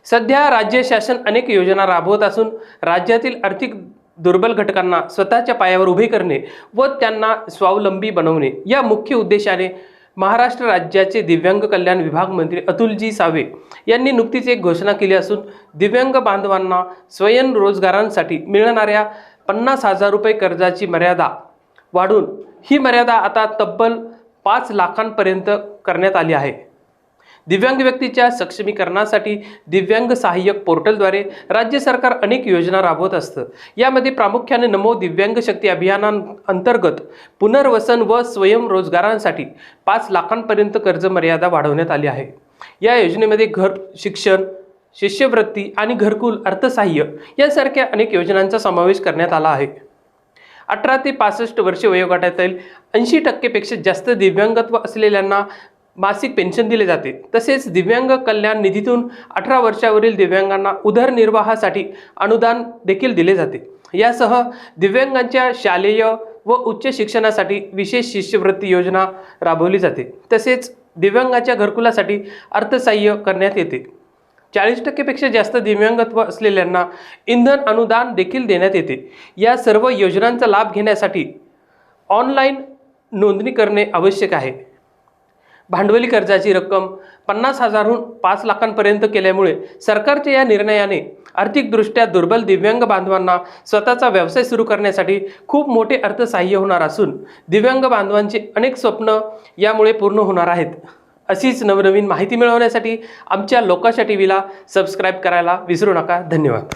सध्या राज्य शासन अनेक योजना राबवत असून राज्यातील आर्थिक दुर्बल घटकांना स्वतःच्या पायावर उभे करणे व त्यांना स्वावलंबी बनवणे या मुख्य उद्देशाने महाराष्ट्र राज्याचे दिव्यांग कल्याण विभाग मंत्री अतुलजी सावे यांनी नुकतीच एक घोषणा केली असून दिव्यांग बांधवांना स्वयंरोजगारांसाठी मिळणाऱ्या 50,000 रुपये कर्जाची मर्यादा वाढवून ही मर्यादा आता तब्बल 5 लाखांपर्यंत करण्यात आली आहे। दिव्यांग व्यक्तीच्या सक्षमीकरणासाठी दिव्यांग सहाय्यक पोर्टलद्वारे राज्य सरकार अनेक योजना राबवत असतं। यामध्ये प्रामुख्याने नमो दिव्यांग शक्ती अभियानांतर्गत पुनर्वसन व स्वयंरोजगारांसाठी 5 लाखांपर्यंत कर्ज मर्यादा वाढवण्यात आली आहे। या योजनेमध्ये घर, शिक्षण, शिष्यवृत्ती आणि घरकुल अर्थसहाय्य यासारख्या अनेक योजनांचा समावेश करण्यात आला आहे। 18 ते 65 वर्षे वयोगटातील 80% पेक्षा जास्त दिव्यांगत्व असलेल्यांना मासिक पेन्शन दिले जाते। तसेच दिव्यांग कल्याण निधीतून 18 वर्षावरील दिव्यांगांना उदरनिर्वाहासाठी अनुदान देखील दिले जाते। यासह दिव्यांगांच्या शालेय व उच्च शिक्षणासाठी विशेष शिष्यवृत्ती योजना राबवली जाते। तसेच दिव्यांगांच्या घरकुलासाठी अर्थसहाय्य करण्यात येते। 40% पेक्षा जास्त दिव्यांगत्व असलेल्यांना इंधन अनुदान देखील देण्यात येते। या सर्व योजनांचा लाभ घेण्यासाठी ऑनलाईन नोंदणी करणे आवश्यक आहे। भांडवली कर्जाची रक्कम 50,000हून 5 लाखांपर्यंत केल्यामुळे सरकारच्या या निर्णयाने आर्थिकदृष्ट्या दुर्बल दिव्यांग बांधवांना स्वतःचा व्यवसाय सुरू करण्यासाठी खूप मोठे अर्थसहाय्य होणार असून दिव्यांग बांधवांचे अनेक स्वप्न यामुळे पूर्ण होणार आहेत। अशीच नवनवीन माहिती मिळवण्यासाठी आमच्या लोकाशा टीव्हीला सबस्क्राईब करायला विसरू नका। धन्यवाद।